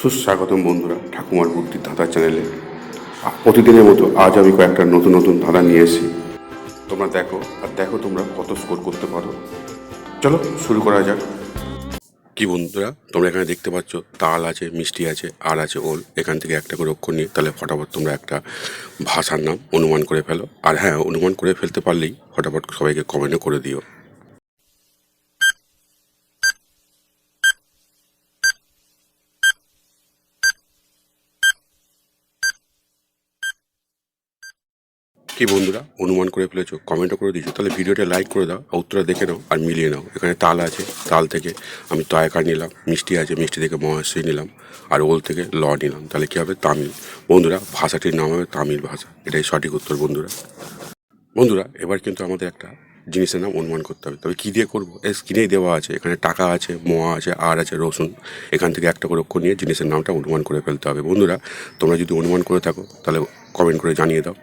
সুস্বাগতম বন্ধুরা ঠাকুমার বুদ্ধির ধাঁধা চ্যানেলে। প্রতিদিনের মতো আজ আমি কয়েকটা নতুন নতুন ধাঁধা নিয়ে এসেছি। তোমরা দেখো আর দেখো তোমরা কত স্কোর করতে পারো। চলো শুরু করা যাক। কি বন্ধুরা, তোমরা এখানে দেখতে পাচ্ছ তাল আছে, মিষ্টি আছে, আর আছে ওল। এখান থেকে একটা করে অক্ষর নিয়ে তাহলে ফটাফট তোমরা একটা ভাষার নাম অনুমান করে ফেলো। আর হ্যাঁ, অনুমান করে ফেলতে পারলেই ফটাফট সবাইকে কমেন্টও করে দিও। কি বন্ধুরা, অনুমান করে ফেলেছো, কমেন্টও করে দিয়েছো, তাহলে ভিডিওটা লাইক করে দাও আর উত্তরটা দেখে নাও আর মিলিয়ে নাও। এখানে তাল আছে, তাল থেকে আমি তয়াকার নিলাম। মিষ্টি আছে, মিষ্টি থেকে মহাশয় নিলাম। আর ওল থেকে ল নিলাম, তাহলে কী হবে? তামিল। বন্ধুরা, ভাষাটির নাম হবে তামিল ভাষা। এটাই সঠিক উত্তর বন্ধুরা। বন্ধুরা, এবার কিন্তু আমাদের একটা জিনিসের নাম অনুমান করতে হবে। তবে কী দিয়ে করবো? এই স্ক্রিনেই দেওয়া আছে। এখানে টাকা আছে, মোয়া আছে, আর আছে রসুন। এখান থেকে একটা করে অক্ষর নিয়ে জিনিসের নামটা অনুমান করে ফেলতে হবে। বন্ধুরা, তোমরা যদি অনুমান করে থাকো তাহলে কমেন্ট করে জানিয়ে দাও।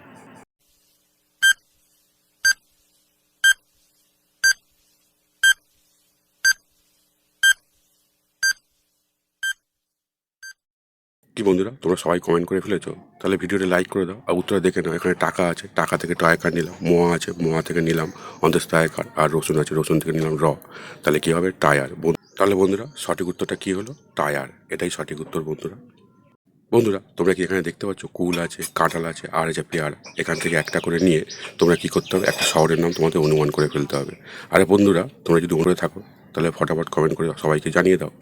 কি বন্ধুরা, তোমরা সবাই কমেন্ট করে ফেলেছো? তাহলে ভিডিওটা লাইক করে দাও আর উত্তরটা দেখে নাও। এখানে টাকা আছে, টাকা থেকে টয়াকার নিলাম। মোয়া আছে, মোয়া থেকে নিলাম অন্তস্তয়াকার। আর রসুন আছে, রসুন থেকে নিলাম র। তাহলে কী হবে? টায়ার। তাহলে বন্ধুরা, সঠিক উত্তরটা কী হলো? টায়ার। এটাই সঠিক উত্তর বন্ধুরা। বন্ধুরা, তোমরা কি এখানে দেখতে পাচ্ছ কুল আছে, কাঁঠাল আছে, আর আছে পেয়ারা। এখান থেকে একটা করে নিয়ে তোমরা কি করতে হবে? একটা শহরের নাম তোমাদের অনুমান করে ফেলতে হবে। আরে বন্ধুরা, তোমরা যদি অনুমান থাকো তাহলে ফটাফট কমেন্ট করে সবাইকে জানিয়ে দাও।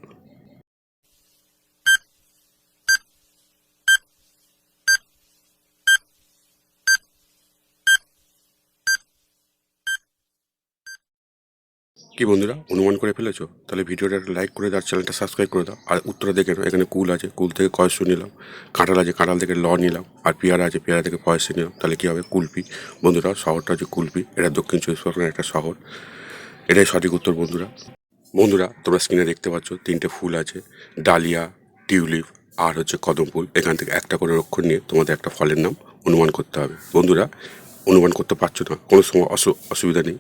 কি বন্ধুরা, অনুমান করে ফেলেছো? তাহলে ভিডিওটা একটা লাইক করে দাও, চ্যানেলটা সাবস্ক্রাইব করে দাও। আর উত্তরটা দেখে নাও। এখানে কুল আছে, কুল থেকে কয়সু নিলাম। কাঁঠাল আছে, কাঁঠাল থেকে ল নিলাম। আর পেয়ারা আছে, পেয়ারা থেকে পয়সা নিলাম। তাহলে কী হবে? কুলপি। বন্ধুরা, শহরটা হচ্ছে কুলপি। এটা দক্ষিণ চব্বিশ পরগনার একটা শহর। এটাই সঠিক উত্তর বন্ধুরা। বন্ধুরা, তোমরা স্ক্রিনে দেখতে পাচ্ছ তিনটে ফুল আছে, ডালিয়া, টিউলিপ আর হচ্ছে কদম ফুল। এখান থেকে একটা করে অক্ষর নিয়ে তোমাদের একটা ফলের নাম অনুমান করতে হবে। বন্ধুরা, অনুমান করতে পারছো না, কোনো সময় অসুবিধা নেই।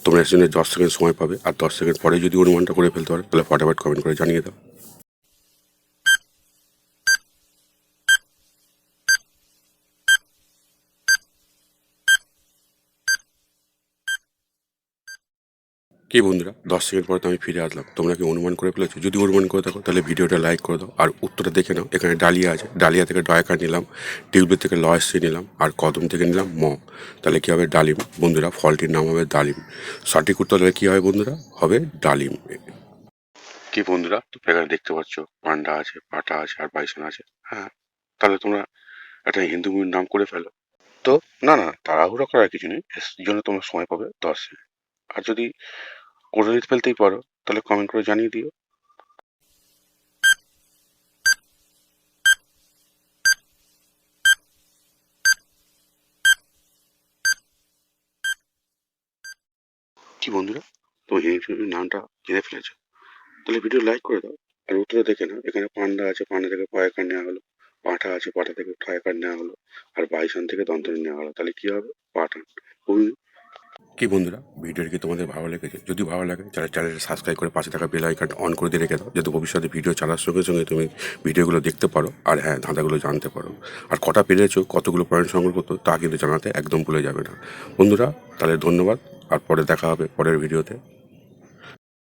তোমরা এর জন্য 10 সেকেন্ড সময় পাবে। আর 10 সেকেন্ড পরে যদি অনুমানটা করে ফেলতে পারো তাহলে ফটাফট কমেন্ট করে জানিয়ে দাও। কি বন্ধুরা, 10 সেকেন্ড পরে তো আমি ফিরে আসলাম। তোমরা কি অনুমান করে ফেলেছো? যদি অনুমান করে থাকো তাহলে ভিডিওটা লাইক করে দাও আর উত্তরটা দেখে নাও। এখানে ডালিয়া আছে, ডালিয়া থেকে ডয়াকার নিলাম। টিউলিপ থেকে লয়েসি নিলাম। আর কদম থেকে নিলাম ম। তাহলে কী হবে? ডালিম। বন্ধুরা, ফলটির নাম হবে ডালিম। সঠিক উত্তর তাহলে কী হবে বন্ধুরা? হবে ডালিম। কি বন্ধুরা, তোমরা এখানে দেখতে পাচ্ছ পান্ডা আছে, পাটা আছে, আর বাইসন আছে। হ্যাঁ, তাহলে তোমরা একটা হিন্দু মুভির নাম করে ফেলো তো। না না, তাড়াহুড়ো করার কিছু নেই। এর জন্য তোমরা সময় পাবে 10 সেকেন্ড। আর যদি করে দিতে ফেলতেই পারো তাহলে কমেন্ট করে জানিয়ে দিও। কি বন্ধুরা, তুমি হিন্দি নামটা জেনে ফেলেছো? তাহলে ভিডিও লাইক করে দাও আর উত্তরে দেখে নাও। এখানে পান্ডা আছে, পান্ডা থেকে পয়াকার নেওয়া হলো। পাঁঠা আছে, পাঁঠা থেকে ঠয়াকার নেওয়া হলো। আর বাইসন থেকে দন্তন নেওয়া হলো। তাহলে কি হবে? পাঠান। কি বন্ধুরা, ভিডিওটি কি তোমাদের ভালো লেগেছে? যদি ভালো লাগে তাহলে চ্যানেলটা সাবস্ক্রাইব করে পাশে থাকা বেল আইকনটা অন করে দিয়ে রেখে দাও, যাতে ভবিষ্যতে ভিডিও ছাড়ার সঙ্গে সঙ্গে তুমি ভিডিওগুলো দেখতে পারো। আর হ্যাঁ, ধাঁধাগুলো জানতে পারো। আর কটা পেরেছো, কতগুলো পয়েন্ট সংগ্রহ করতো তা কিন্তু জানাতে একদম ভুলে যাবে না বন্ধুরা। তাহলে ধন্যবাদ। আর পরে দেখা হবে পরের ভিডিওতে।